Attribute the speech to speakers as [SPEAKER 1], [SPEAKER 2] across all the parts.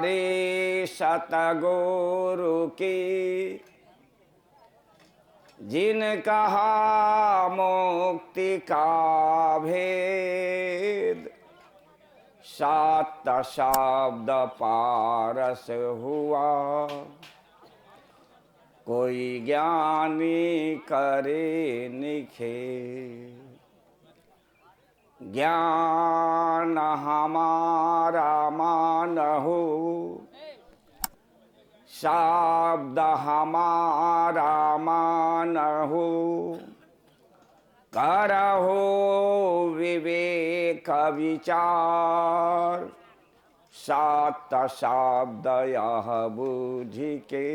[SPEAKER 1] प्यारे सतगुरु की, जिन कहा मुक्ति का भेद, सात शब्द पारस हुआ, कोई ज्ञानी करे निखेध। ज्ञान हमारा मानहु, शब्द हमारा मानहु, करहु विवेक विचार, सात शब्द यह बुझि के,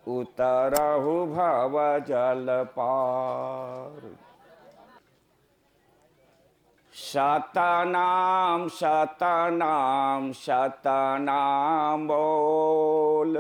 [SPEAKER 1] उतरहु भव जल पार। सतनाम सतनाम सतनाम बोल,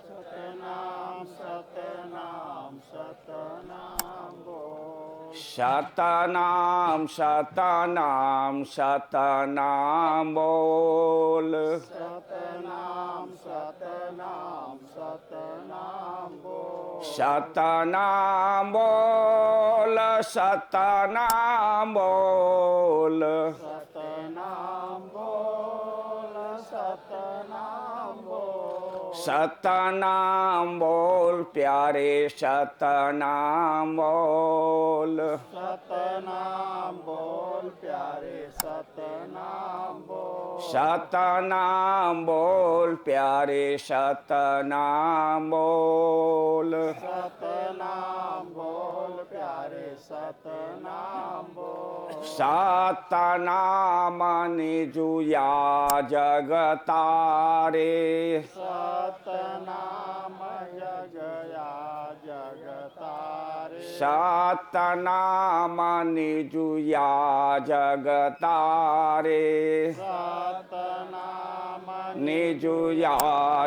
[SPEAKER 2] सतनाम सतनाम सतनाम बोल,
[SPEAKER 1] सतनाम सतनाम सतनाम बोल,
[SPEAKER 2] सतनाम सतनाम सतनाम बोल,
[SPEAKER 1] सतनाम बोल, सतनाम बोल,
[SPEAKER 2] सतनाम बोल, सतनाम बोल,
[SPEAKER 1] सतनाम बोल प्यारे सतनाम बोल,
[SPEAKER 2] सतनाम बोल प्यारे सतनाम बोल,
[SPEAKER 1] सतनाम बोल प्यारे सतनाम बोल,
[SPEAKER 2] सतनाम बोल प्यारे सतनाम बोल,
[SPEAKER 1] सतनाम निजुया जगतारे,
[SPEAKER 2] सतनाम जगया जगतारे,
[SPEAKER 1] सतनाम निजुया जगतारे,
[SPEAKER 2] सतनाम
[SPEAKER 1] निजुया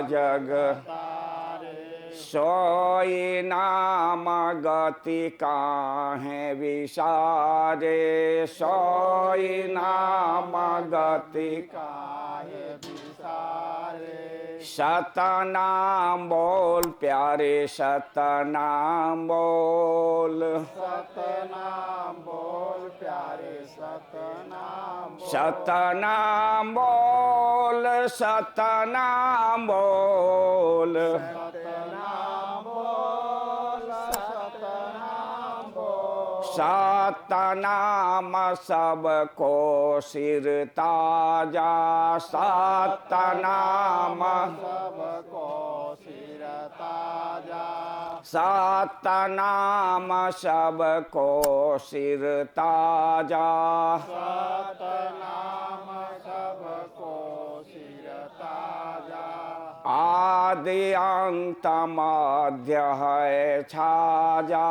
[SPEAKER 1] जग
[SPEAKER 2] तारे,
[SPEAKER 1] सोई नाम गति काहे विसारे, सोई नाम गति
[SPEAKER 2] काहे विसारे,
[SPEAKER 1] सतनाम बोल प्यारे सतनाम बोल,
[SPEAKER 2] सतनाम बोल प्यारे सतनाम बोल,
[SPEAKER 1] सतनाम बोल, सतनाम बोल,
[SPEAKER 2] सतनाम बोल, सतनाम बोल,
[SPEAKER 1] सतनाम सबको सिर ताजा, सतनाम
[SPEAKER 2] सबको सिर ताजा,
[SPEAKER 1] सतनाम सबको सिर ताजा,
[SPEAKER 2] सतनाम सबको सिर ताजा,
[SPEAKER 1] आदि अंत मध्य है छाजा,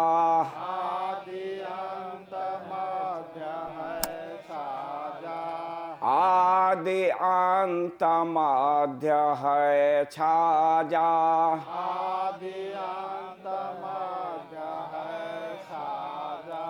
[SPEAKER 2] आदि अंत मध्य है साजा,
[SPEAKER 1] आदि अंत मध्य है छाजा,
[SPEAKER 2] आदि अंत मध्य है साजा,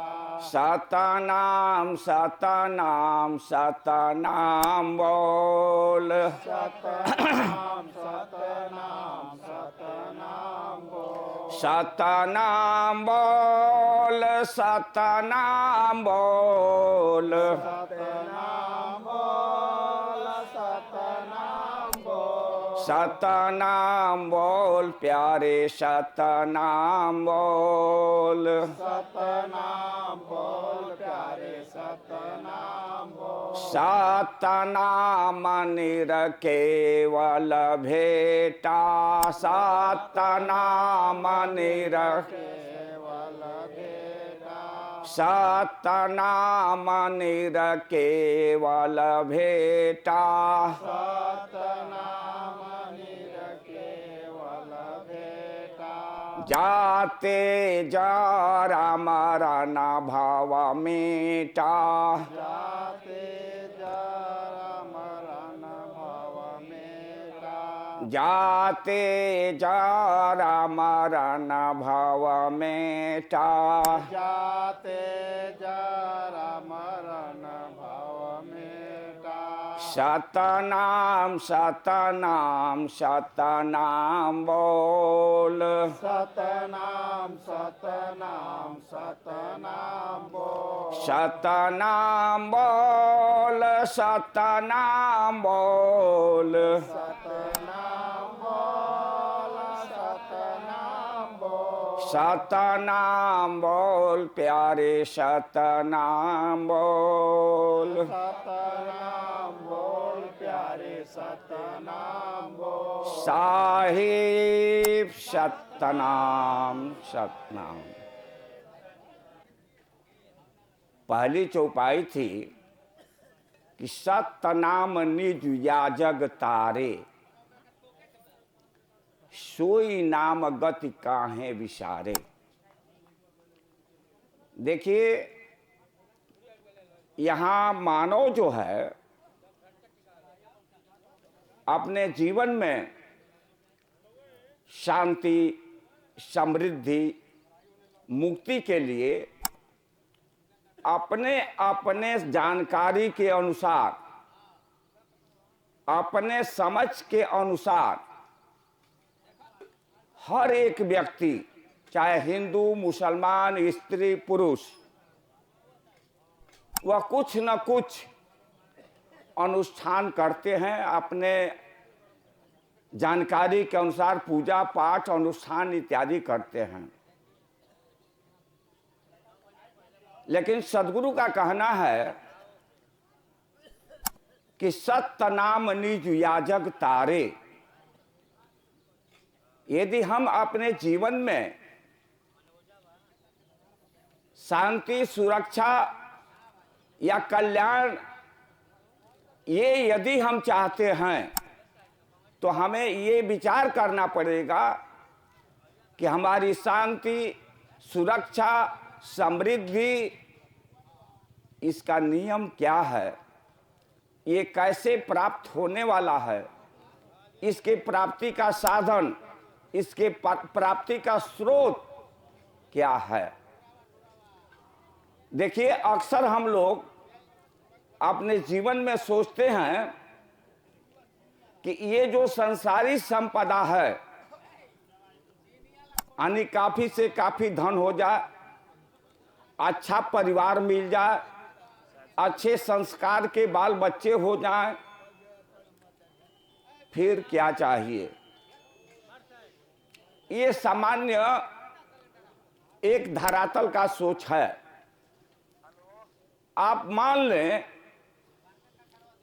[SPEAKER 1] सतनाम सतनाम सतनाम बोल,
[SPEAKER 2] सतनाम सतनाम सतनाम बोल,
[SPEAKER 1] सतनाम बोल, सतनाम बोल,
[SPEAKER 2] सतनाम बोल, सतनाम बोल,
[SPEAKER 1] सतनाम बोल प्यारे सतनाम बोल,
[SPEAKER 2] सतनाम बोल प्यारे सतनाम बोल,
[SPEAKER 1] सतनाम निरकेवल भेटा, सतनाम
[SPEAKER 2] केवल भेटा,
[SPEAKER 1] सतनाम निरकेवल भेटा,
[SPEAKER 2] सतनाम केवल भेटा,
[SPEAKER 1] जाते जरा मरण भव मिटा,
[SPEAKER 2] जाते जरा मरण भव मेरा,
[SPEAKER 1] जाते जरा मरण भव मिटा,
[SPEAKER 2] जाते जरा मरण भव मेरा,
[SPEAKER 1] सतनाम सतनाम सतनाम बोल।
[SPEAKER 2] सतनाम सतनाम सतनाम बोल।
[SPEAKER 1] सतनाम बोल सतनाम बोल।
[SPEAKER 2] सतनाम बोल सतनाम बोल।
[SPEAKER 1] सतनाम बोल प्यारे सतनाम बोल।
[SPEAKER 2] सतनाम बोल प्यारे सतनाम बोल।
[SPEAKER 1] साहिब सतनाम सतनाम। पहली चौपाई थी कि सतनाम निज याजग तारे, सोई नाम गति काहे विसारे। देखिए यहाँ मानव जो है अपने जीवन में शांति, समृद्धि, मुक्ति के लिए अपने अपने जानकारी के अनुसार, अपने समझ के अनुसार हर एक व्यक्ति, चाहे हिंदू, मुसलमान, स्त्री, पुरुष, वह कुछ न कुछ अनुष्ठान करते हैं। अपने जानकारी के अनुसार पूजा पाठ, अनुष्ठान इत्यादि करते हैं। लेकिन सद्गुरु का कहना है कि सत्य नाम निज याजक तारे। यदि हम अपने जीवन में शांति, सुरक्षा या कल्याण ये यदि हम चाहते हैं तो हमें ये विचार करना पड़ेगा कि हमारी शांति, सुरक्षा, समृद्धि, इसका नियम क्या है, ये कैसे प्राप्त होने वाला है, इसके प्राप्ति का साधन, इसके प्राप्ति का स्रोत क्या है। देखिए अक्सर हम लोग अपने जीवन में सोचते हैं कि ये जो संसारी संपदा है, यानी काफी से काफी धन हो जाए, अच्छा परिवार मिल जाए, अच्छे संस्कार के बाल बच्चे हो जाएं, फिर क्या चाहिए। ये सामान्य एक धरातल का सोच है। आप मान लें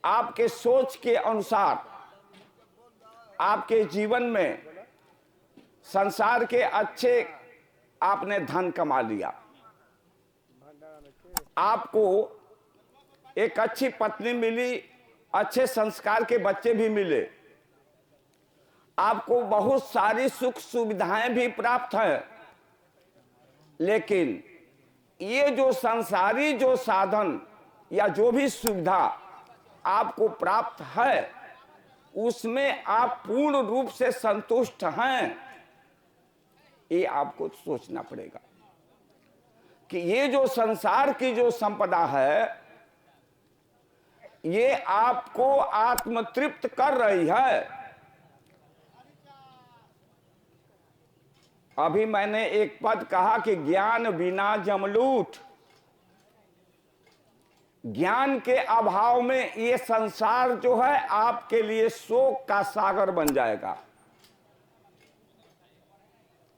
[SPEAKER 1] आपके सोच के अनुसार आपके जीवन में संसार के अच्छे आपने धन कमा लिया, आपको एक अच्छी पत्नी मिली, अच्छे संस्कार के बच्चे भी मिले, आपको बहुत सारी सुख सुविधाएं भी प्राप्त हैं। लेकिन ये जो संसारी जो साधन या जो भी सुविधा आपको प्राप्त है, उसमें आप पूर्ण रूप से संतुष्ट हैं, ये आपको सोचना पड़ेगा कि ये जो संसार की जो संपदा है, ये आपको आत्मतृप्त कर रही है। अभी मैंने एक पद कहा कि ज्ञान बिना जमलूट। ज्ञान के अभाव में ये संसार जो है आपके लिए शोक का सागर बन जाएगा।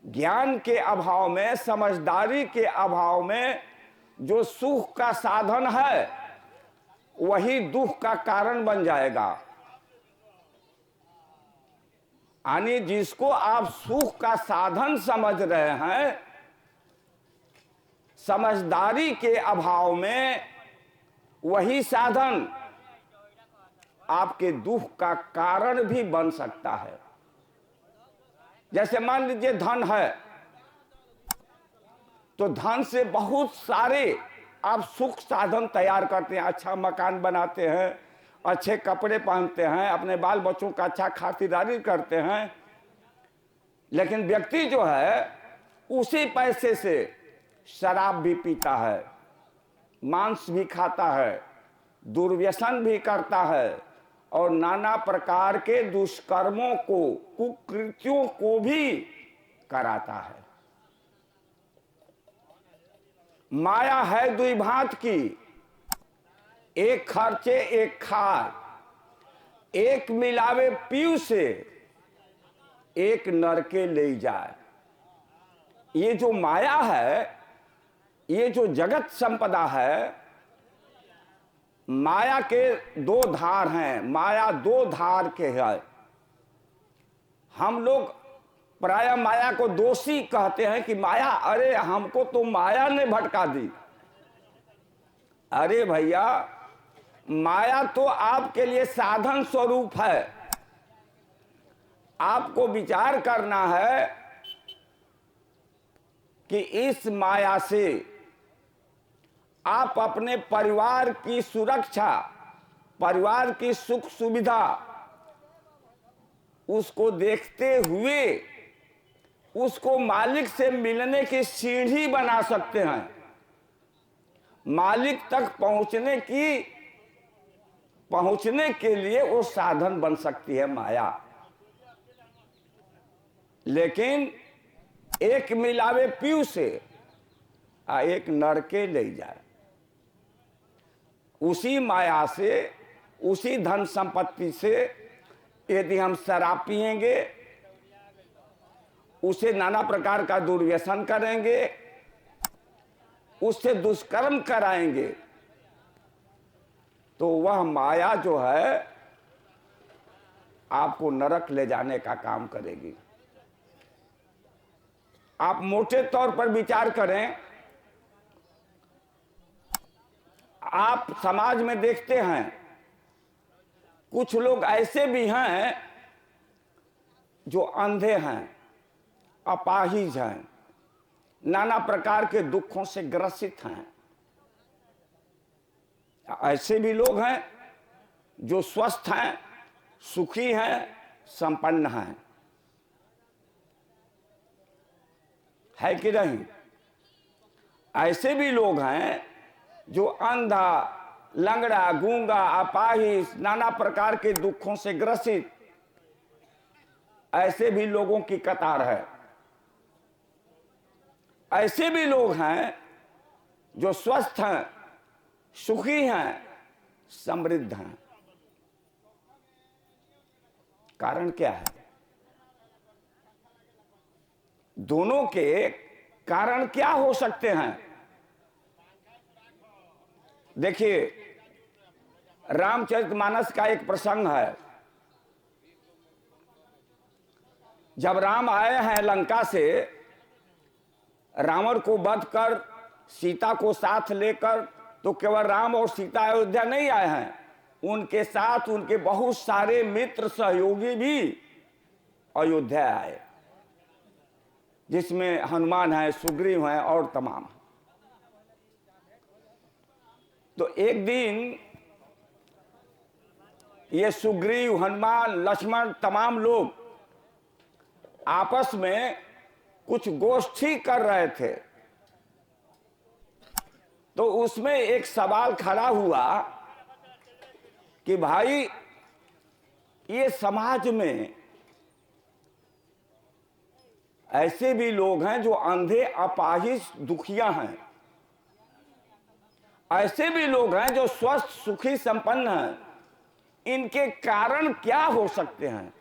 [SPEAKER 1] ज्ञान के अभाव में, समझदारी के अभाव में जो सुख का साधन है वही दुख का कारण बन जाएगा। यानी जिसको आप सुख का साधन समझ रहे हैं, समझदारी के अभाव में वही साधन आपके दुख का कारण भी बन सकता है। जैसे मान लीजिए धन है, तो धन से बहुत सारे आप सुख साधन तैयार करते हैं, अच्छा मकान बनाते हैं, अच्छे कपड़े पहनते हैं, अपने बाल बच्चों का अच्छा खातिरदारी करते हैं। लेकिन व्यक्ति जो है उसी पैसे से शराब भी पीता है, मांस भी खाता है, दुर्व्यसन भी करता है, और नाना प्रकार के दुष्कर्मों को, कुकृत्यों को भी कराता है। माया है दुई भांत की, एक खर्चे एक खार, एक मिलावे पीऊ से, एक नरके ले जाए। ये जो माया है, ये जो जगत संपदा है, माया के दो धार हैं, माया दो धार के है। हम लोग प्राय माया को दोषी कहते हैं कि माया, अरे हमको तो माया ने भटका दी। अरे भैया, माया तो आपके लिए साधन स्वरूप है। आपको विचार करना है कि इस माया से आप अपने परिवार की सुरक्षा, परिवार की सुख सुविधा, उसको देखते हुए उसको मालिक से मिलने की सीढ़ी बना सकते हैं। मालिक तक पहुंचने के लिए वो साधन बन सकती है माया। लेकिन एक मिलावे पीऊ से एक नरके ले जाए। उसी माया से, उसी धन संपत्ति से यदि हम शराब पिएंगे, उसे नाना प्रकार का दुर्व्यसन करेंगे, उससे दुष्कर्म कराएंगे, तो वह माया जो है आपको नरक ले जाने का काम करेगी। आप मोटे तौर पर विचार करें, आप समाज में देखते हैं कुछ लोग ऐसे भी हैं जो अंधे हैं, अपाहिज हैं, नाना प्रकार के दुखों से ग्रसित हैं। ऐसे भी लोग हैं जो स्वस्थ हैं, सुखी हैं, संपन्न हैं, है कि नहीं? ऐसे भी लोग हैं जो अंधा, लंगड़ा, गूंगा, अपाहिज, नाना प्रकार के दुखों से ग्रसित, ऐसे भी लोगों की कतार है। ऐसे भी लोग हैं जो स्वस्थ हैं, सुखी हैं, समृद्ध हैं। कारण क्या है? दोनों के कारण क्या हो सकते हैं? देखिए, रामचरितमानस का एक प्रसंग है। जब राम आए हैं लंका से, रावण को वध कर सीता को साथ लेकर, तो केवल राम और सीता अयोध्या नहीं आए हैं, उनके साथ उनके बहुत सारे मित्र सहयोगी भी अयोध्या आए, जिसमें हनुमान है, सुग्रीव हैं और तमाम। तो एक दिन ये सुग्रीव, हनुमान, लक्ष्मण, तमाम लोग आपस में कुछ गोष्ठी कर रहे थे। तो उसमें एक सवाल खड़ा हुआ कि भाई, ये समाज में ऐसे भी लोग हैं जो अंधे, अपाहिज, दुखिया हैं, ऐसे भी लोग हैं जो स्वस्थ, सुखी, संपन्न हैं। इनके कारण क्या हो सकते हैं?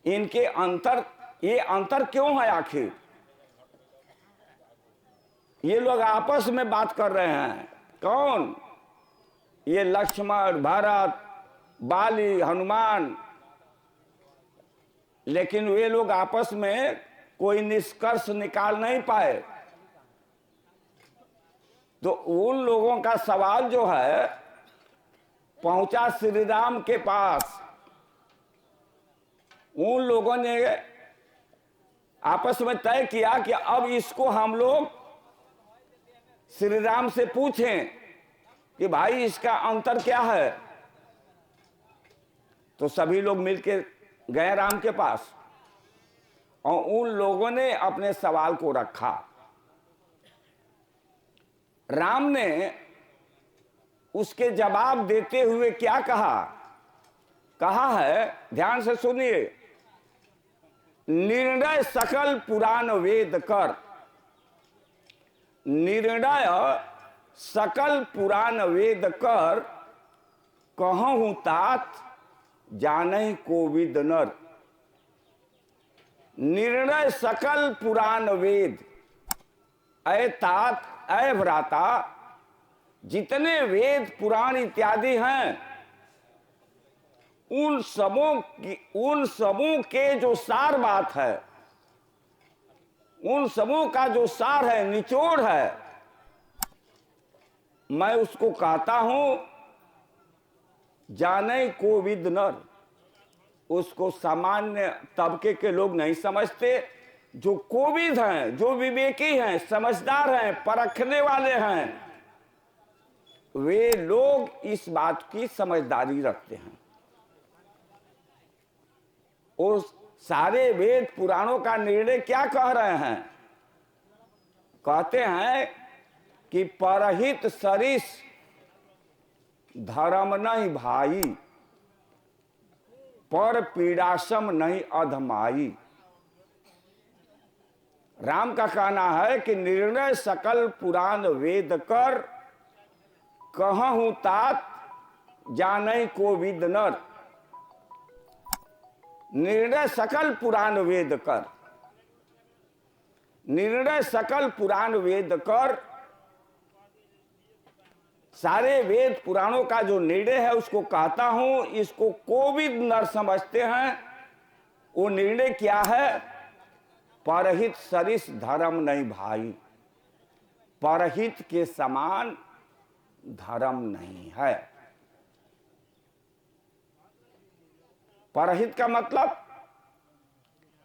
[SPEAKER 1] इनके अंतर, ये अंतर क्यों है आखिर? ये लोग आपस में बात कर रहे हैं। कौन? ये लक्ष्मण, भरत, बाली, हनुमान। लेकिन वे लोग आपस में कोई निष्कर्ष निकाल नहीं पाए। तो उन लोगों का सवाल जो है पहुंचा श्री राम के पास। उन लोगों ने आपस में तय किया कि अब इसको हम लोग श्री राम से पूछें कि भाई इसका अंतर क्या है। तो सभी लोग मिलकर गए राम के पास और उन लोगों ने अपने सवाल को रखा। राम ने उसके जवाब देते हुए क्या कहा? कहा है, ध्यान से सुनिए, निर्णय सकल पुराण वेद कर। निर्णय सकल पुराण वेद कर, कहूं तात जानहि कोविद नर। निर्णय सकल पुराण वेद, अय तात अय भ्राता, जितने वेद पुराण इत्यादि हैं उन सबों के जो सार बात है, उन सबों का जो सार है, निचोड़ है, मैं उसको कहता हूं जाने कोविद नर। उसको सामान्य तबके के लोग नहीं समझते। जो कोविद हैं, जो विवेकी हैं, समझदार हैं, परखने वाले हैं, वे लोग इस बात की समझदारी रखते हैं। उस सारे वेद पुराणों का निर्णय क्या कह रहे हैं? कहते हैं कि परहित सरिस धर्म नहीं भाई, पर पीड़ासम नहीं अधमाई। राम का कहना है कि निर्णय सकल पुराण वेद कर, कहूं तात जानहि कोविद नर। निर्णय सकल पुराण वेद कर, निर्णय सकल पुराण वेद कर, सारे वेद पुराणों का जो निर्णय है उसको कहता हूं। इसको कोविद नर समझते हैं। वो निर्णय क्या है? परहित सरिस धर्म नहीं भाई, परहित के समान धर्म नहीं है। परहित का मतलब,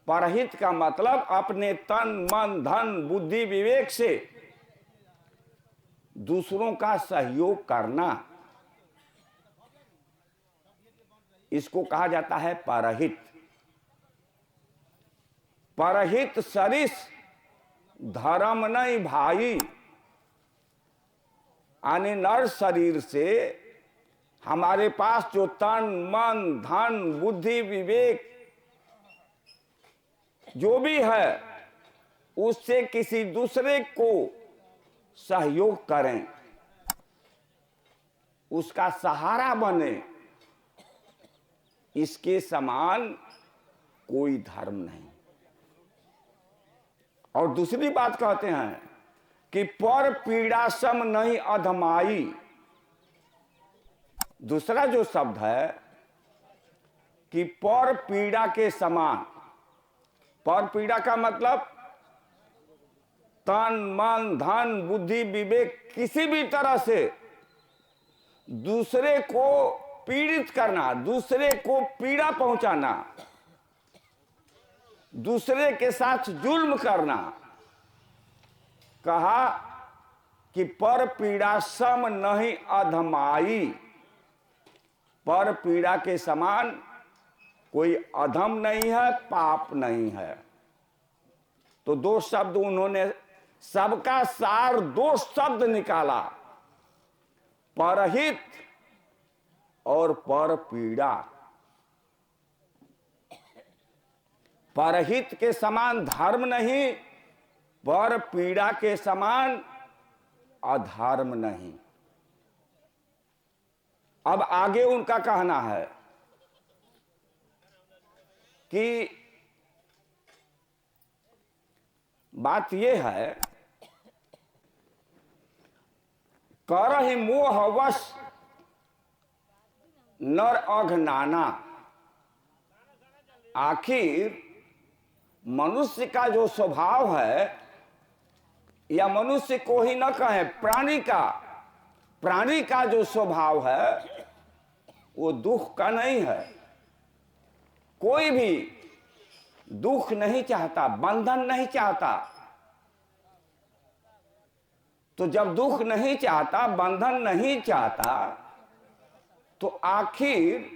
[SPEAKER 1] परहित का मतलब अपने तन मन धन बुद्धि विवेक से दूसरों का सहयोग करना, इसको कहा जाता है परहित। परहित सरिस धर्म नहीं भाई, यानी नर शरीर से हमारे पास जो तन मन धन बुद्धि विवेक जो भी है, उससे किसी दूसरे को सहयोग करें, उसका सहारा बने, इसके समान कोई धर्म नहीं। और दूसरी बात कहते हैं कि पर पीड़ासम नहीं अधमाई। दूसरा जो शब्द है कि पर पीड़ा के समान। पर पीड़ा का मतलब तन मन धन बुद्धि विवेक किसी भी तरह से दूसरे को पीड़ित करना, दूसरे को पीड़ा पहुंचाना, दूसरे के साथ जुल्म करना। कहा कि पर पीड़ा सम नहीं अधमाई, पर पीड़ा के समान कोई अधम नहीं है, पाप नहीं है। तो दो शब्द उन्होंने, सबका सार दो शब्द निकाला, परहित और पर पीड़ा। परहित के समान धर्म नहीं, पर पीड़ा के समान अधर्म नहीं। अब आगे उनका कहना है कि बात यह है, करहि मोहवश नर अघनाना। आखिर मनुष्य का जो स्वभाव है, या मनुष्य को ही न कहे, प्राणी का जो स्वभाव है वो दुख का नहीं है। कोई भी दुख नहीं चाहता, बंधन नहीं चाहता। तो जब दुख नहीं चाहता, बंधन नहीं चाहता, तो आखिर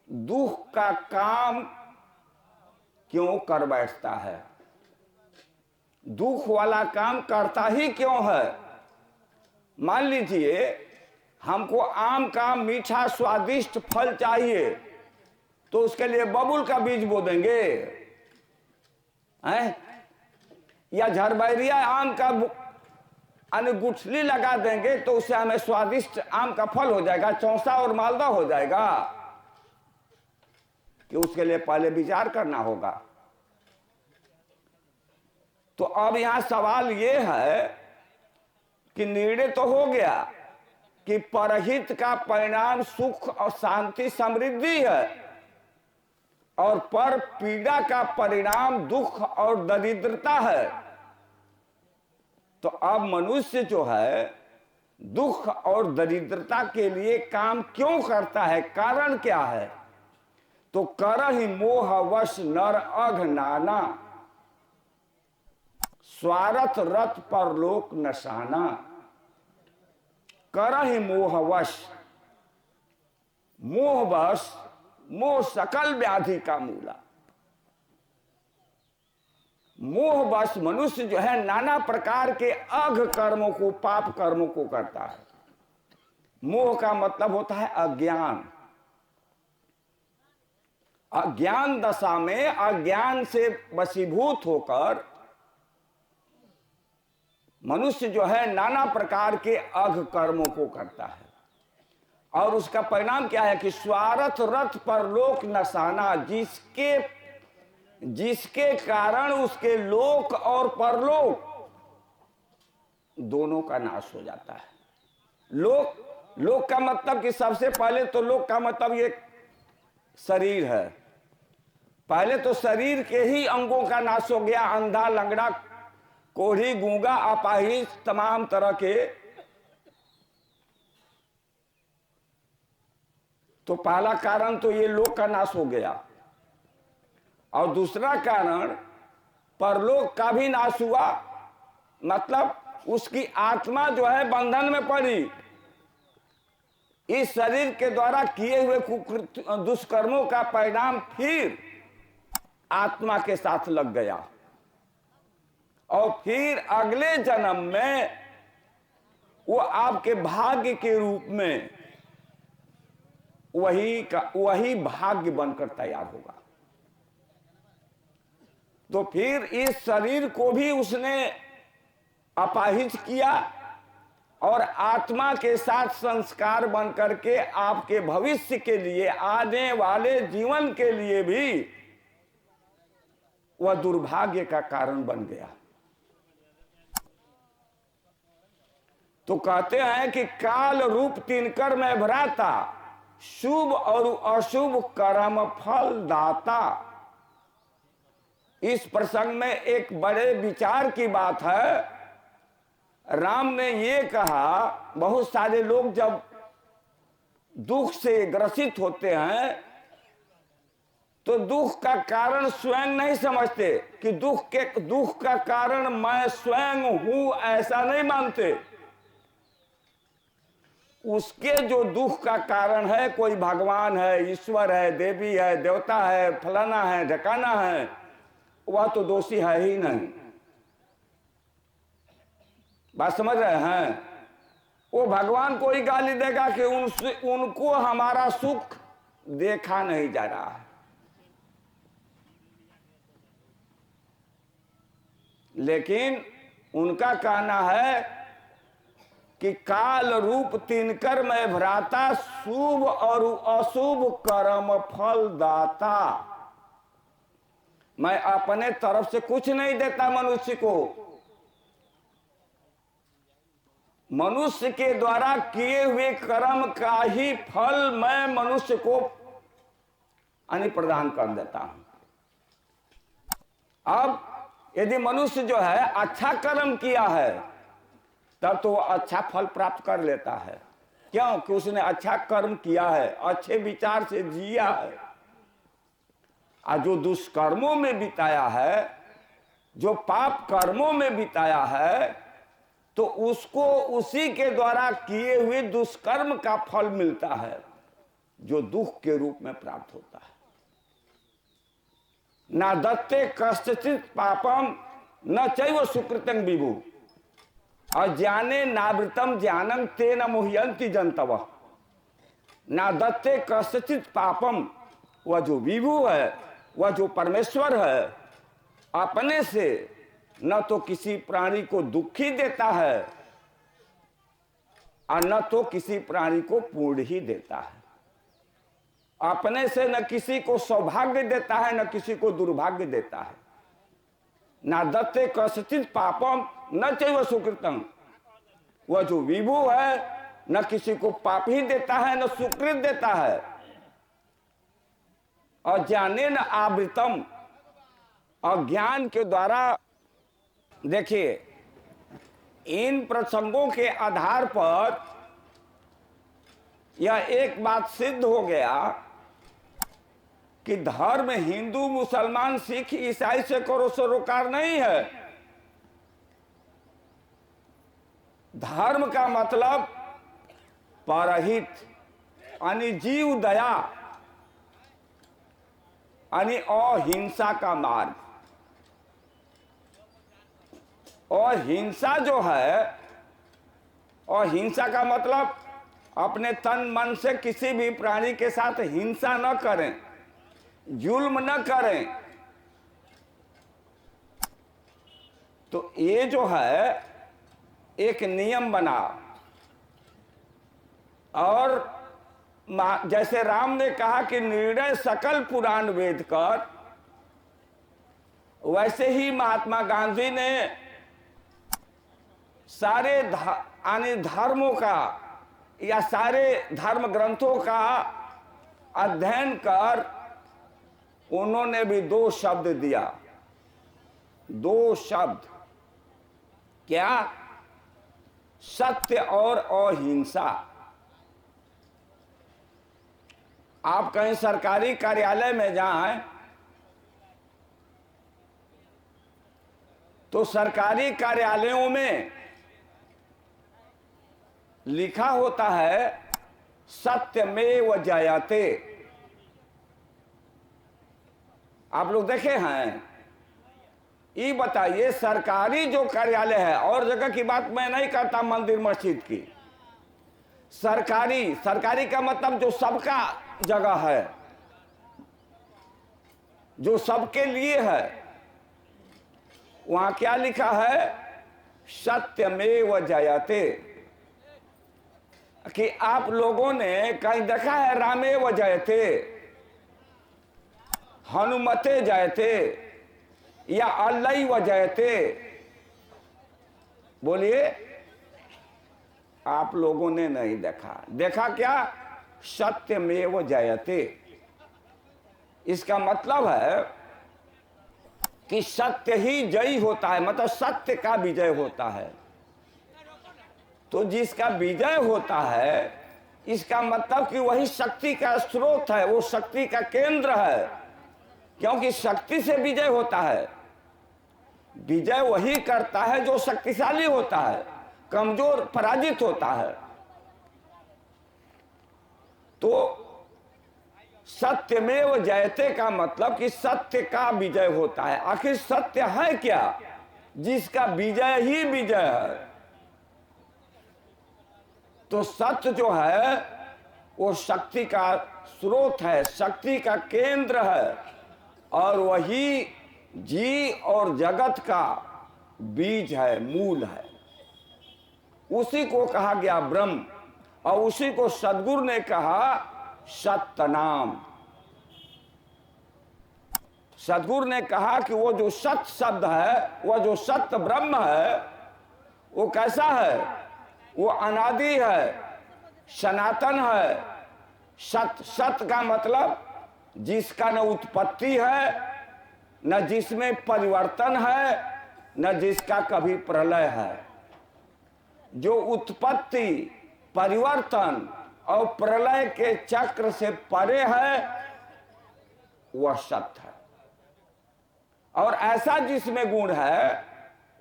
[SPEAKER 1] दुख का काम क्यों कर बैठता है? दुख वाला काम करता ही क्यों है? मान लीजिए हमको आम का मीठा स्वादिष्ट फल चाहिए, तो उसके लिए बबुल का बीज बो देंगे हैं? या झरबैरिया आम का गुठली लगा देंगे तो उससे हमें स्वादिष्ट आम का फल हो जाएगा, चौसा और मालदा हो जाएगा? कि उसके लिए पहले विचार करना होगा। तो अब यहां सवाल यह है कि निर्णय तो हो गया कि परहित का परिणाम सुख और शांति समृद्धि है, और पर पीड़ा का परिणाम दुख और दरिद्रता है। तो अब मनुष्य जो है दुख और दरिद्रता के लिए काम क्यों करता है, कारण क्या है? तो करहि मोहवश नर अघ नाना, स्वार्थ रथ परलोक नशाना। करहि मोहवश, मोहवश, मोह सकल व्याधि का मूला। मोहवश मनुष्य जो है नाना प्रकार के अघ कर्मों को, पाप कर्मों को करता है। मोह का मतलब होता है अज्ञान। अज्ञान दशा में अज्ञान से वशीभूत होकर मनुष्य जो है नाना प्रकार के अघ कर्मों को करता है, और उसका परिणाम क्या है कि स्वार्थ रथ परलोक नशाना, जिसके कारण उसके लोक और परलोक दोनों का नाश हो जाता है। लोक का मतलब कि सबसे पहले तो लोक का मतलब ये शरीर है। पहले तो शरीर के ही अंगों का नाश हो गया, अंधा, लंगड़ा, कोढ़ी, गूंगा, अपाहिज, तमाम तरह के। तो पहला कारण तो ये लोक का नाश हो गया, और दूसरा कारण परलोक का भी नाश हुआ, मतलब उसकी आत्मा जो है बंधन में पड़ी। इस शरीर के द्वारा किए हुए दुष्कर्मों का परिणाम फिर आत्मा के साथ लग गया, और फिर अगले जन्म में वो आपके भाग्य के रूप में वही भाग्य बनकर तैयार होगा। तो फिर इस शरीर को भी उसने अपाहिज किया, और आत्मा के साथ संस्कार बन करके आपके भविष्य के लिए, आने वाले जीवन के लिए भी वह दुर्भाग्य का कारण बन गया। तो कहते हैं कि काल रूप तिनकर में भ्राता, शुभ और अशुभ कर्म फल दाता। इस प्रसंग में एक बड़े विचार की बात है। राम ने ये कहा, बहुत सारे लोग जब दुख से ग्रसित होते हैं तो दुख का कारण स्वयं नहीं समझते कि दुख का कारण मैं स्वयं हूं, ऐसा नहीं मानते। उसके जो दुख का कारण है, कोई भगवान है, ईश्वर है, देवी है, देवता है, फलाना है, ढकाना है, वह तो दोषी है ही नहीं। बात समझ रहे हैं? वो भगवान को ही गाली देगा कि उनको हमारा सुख देखा नहीं जा रहा है। लेकिन उनका कहना है कि काल रूप तिनकर में भ्राता, शुभ और अशुभ कर्म फल दाता। मैं अपने तरफ से कुछ नहीं देता मनुष्य को, मनुष्य के द्वारा किए हुए कर्म का ही फल मैं मनुष्य को प्रदान कर देता हूं। अब यदि मनुष्य जो है अच्छा कर्म किया है तब तो वह अच्छा फल प्राप्त कर लेता है। क्यों? कि उसने अच्छा कर्म किया है, अच्छे विचार से जिया है। और जो दुष्कर्मों में बिताया है, जो पाप कर्मों में बिताया है, तो उसको उसी के द्वारा किए हुए दुष्कर्म का फल मिलता है, जो दुख के रूप में प्राप्त होता है। ना दत्ते कश्चित् पापम न चैव सुकृतं विभु। अज्ञाने नावृतम ज्ञानम तेन मुह्यंति जंतव ना दत्ते कस्यचित् पापम। वह जो विभु है, वह जो परमेश्वर है, अपने से न तो किसी प्राणी को दुखी देता है और न तो किसी प्राणी को पूर्ण ही देता है। अपने से न किसी को सौभाग्य देता है, न किसी को दुर्भाग्य देता है। ना दत्ते कस्यचित् पापम न चैव सुकृतम। वह जो विभु है, न किसी को पाप ही देता है, न सुकृत देता है। अज्ञाने न आवृतम, अज्ञान के द्वारा। देखिए, इन प्रसंगों के आधार पर यह एक बात सिद्ध हो गया कि धर्म हिंदू, मुसलमान, सिख, ईसाई से करो सरोकार नहीं है। धर्म का मतलब परहित यानी जीव दया यानी अहिंसा का मार्ग। और हिंसा जो है, और हिंसा का मतलब अपने तन मन से किसी भी प्राणी के साथ हिंसा न करें, जुल्म न करें। तो ये जो है एक नियम बना। और जैसे राम ने कहा कि निर्णय सकल पुराण वेद कर, वैसे ही महात्मा गांधी ने सारे धर्मों का या सारे धर्म ग्रंथों का अध्ययन कर उन्होंने भी दो शब्द दिया। दो शब्द क्या? सत्य और अहिंसा। आप कहीं सरकारी कार्यालय में जाएं तो सरकारी कार्यालयों में लिखा होता है सत्यमेव जयते। आप लोग देखे हैं? ये बताइए, सरकारी जो कार्यालय है, और जगह की बात मैं नहीं करता, मंदिर मस्जिद की, सरकारी का मतलब जो सबका जगह है, जो सबके लिए है, वहां क्या लिखा है? सत्यमेव जयते। कि आप लोगों ने कहीं देखा है रामेव जयते, हनुमते जयते या अल्लैव जयते? बोलिए, आप लोगों ने नहीं देखा। देखा क्या? सत्यमेव जयते। इसका मतलब है कि सत्य ही जयी होता है, मतलब सत्य का विजय होता है। तो जिसका विजय होता है, इसका मतलब कि वही शक्ति का स्रोत है, वो शक्ति का केंद्र है। क्योंकि शक्ति से विजय होता है। विजय वही करता है जो शक्तिशाली होता है, कमजोर पराजित होता है। तो सत्यमेव जयते का मतलब कि सत्य का विजय होता है। आखिर सत्य है क्या? जिसका विजय ही विजय है। तो सत्य जो है वो शक्ति का स्रोत है, शक्ति का केंद्र है, और वही जी और जगत का बीज है, मूल है। उसी को कहा गया ब्रह्म, और उसी को सद्गुरु ने कहा सत्य नाम। सद्गुरु ने कहा कि वो जो सत्य शब्द है, वह जो सत्य ब्रह्म है, वो कैसा है? वो अनादि है, सनातन है। सत्य का मतलब जिसका न उत्पत्ति है, न जिसमें परिवर्तन है, न जिसका कभी प्रलय है। जो उत्पत्ति, परिवर्तन और प्रलय के चक्र से परे है, वह सत्य है। और ऐसा जिसमें गुण है,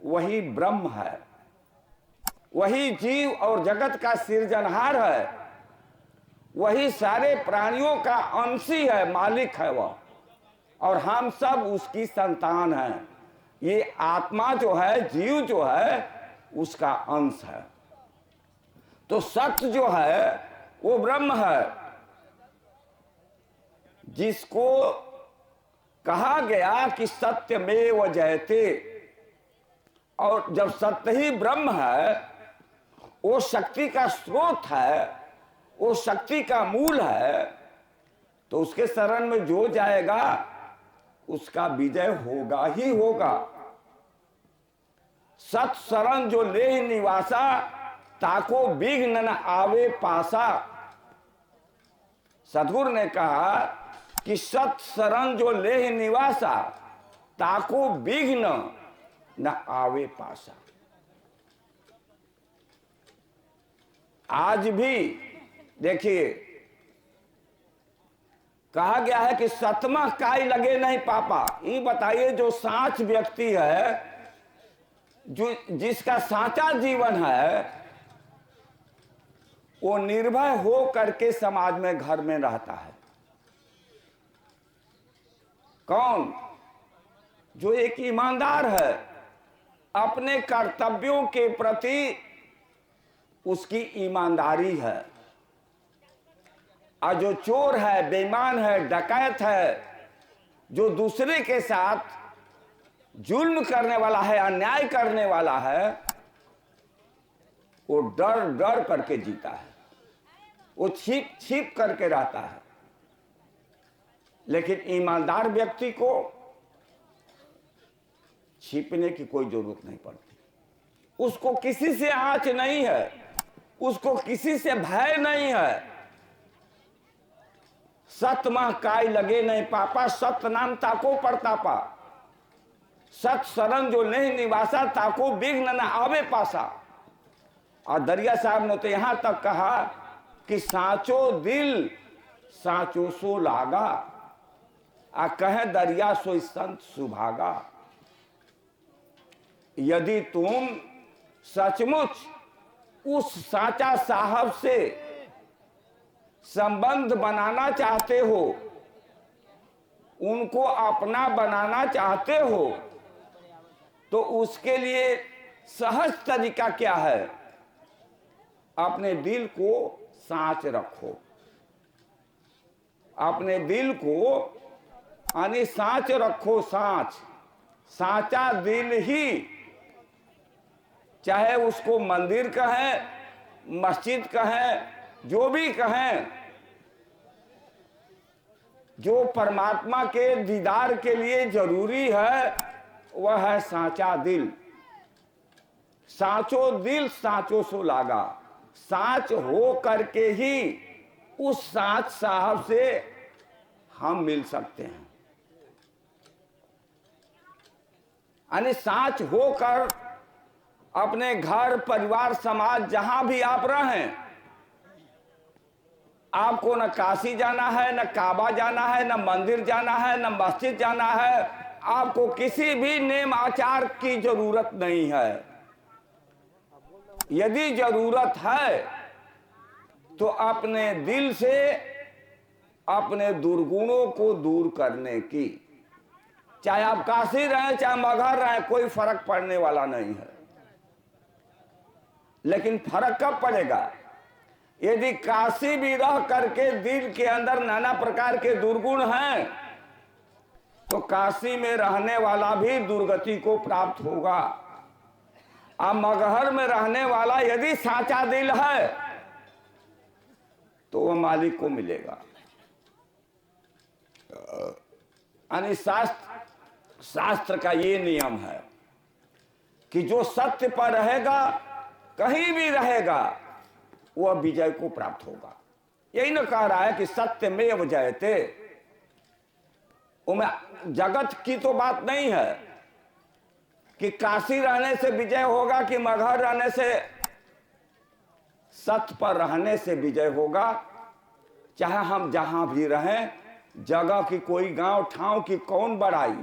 [SPEAKER 1] वही ब्रह्म है। वही जीव और जगत का सृजनहार है। वही सारे प्राणियों का अंशी है, मालिक है वह। और हम सब उसकी संतान हैं। ये आत्मा जो है, जीव जो है, उसका अंश है। तो सत्य जो है वो ब्रह्म है, जिसको कहा गया कि सत्यमेव जयते। और जब सत्य ही ब्रह्म है, वो शक्ति का स्रोत है, वो शक्ति का मूल है, तो उसके शरण में जो जाएगा उसका विजय होगा ही होगा। सत शरण जो लेहि निवासा, ताको विघ्न न आवे पासा। सद्गुरु ने कहा कि सत शरण जो लेहि निवासा, ताको विघ्न न आवे पासा। आज भी देखिए कहा गया है कि सतमा काई लगे नहीं पापा। ये बताइए, जो साच व्यक्ति है, जो जिसका साचा जीवन है, वो निर्भय हो करके समाज में घर में रहता है। कौन? जो एक ईमानदार है, अपने कर्तव्यों के प्रति उसकी ईमानदारी है। और जो चोर है, बेईमान है, डकैत है, जो दूसरे के साथ जुल्म करने वाला है, अन्याय करने वाला है, वो डर डर करके जीता है, वो छिप छिप करके रहता है। लेकिन ईमानदार व्यक्ति को छिपने की कोई जरूरत नहीं पड़ती। उसको किसी से आंच नहीं है, उसको किसी से भय नहीं है। सत माह काय लगे नहीं पापा, सत नाम ताको परतापा। सत शरण जो नहीं निवासा, ताको विघ्न न आवे पासा। और दरिया साहब ने तो यहां तक कहा कि साचो दिल साचो सो लागा, आ कहे दरिया सो संत सुभागा। यदि तुम सचमुच उस साचा साहब से संबंध बनाना चाहते हो, उनको अपना बनाना चाहते हो, तो उसके लिए सहज तरीका क्या है? अपने दिल को साँच रखो। अपने दिल को यानी साँच रखो। साँच, साँचा दिल ही, चाहे उसको मंदिर कहें, मस्जिद कहें, जो भी कहें, जो परमात्मा के दीदार के लिए जरूरी है वह है साँचा दिल। साँचो दिल साँचो सो लागा। साँच हो करके ही उस साँच साहब से हम मिल सकते हैं। यानी साँच होकर अपने घर, परिवार, समाज, जहां भी आप रहें, आपको न काशी जाना है, न काबा जाना है, न मंदिर जाना है, न मस्जिद जाना है। आपको किसी भी नेम आचार की जरूरत नहीं है। यदि जरूरत है तो अपने दिल से अपने दुर्गुणों को दूर करने की। चाहे आप काशी रहें, चाहे मगहर रहें, कोई फर्क पड़ने वाला नहीं है। लेकिन फर्क कब पड़ेगा? यदि काशी भी रह करके दिल के अंदर नाना प्रकार के दुर्गुण हैं, तो काशी में रहने वाला भी दुर्गति को प्राप्त होगा। अब मगहर में रहने वाला यदि साचा दिल है तो वह मालिक को मिलेगा। यानी शास्त्र का ये नियम है कि जो सत्य पर रहेगा, कहीं भी रहेगा, वह विजय को प्राप्त होगा। यही ना कह रहा है कि सत्यमेव जयते। उसमें जगत की तो बात नहीं है कि काशी रहने से विजय होगा कि मगहर रहने से। सत्य पर रहने से विजय होगा। चाहे हम जहां भी रहें, जगह की कोई गांव ठाव की कौन बड़ाई,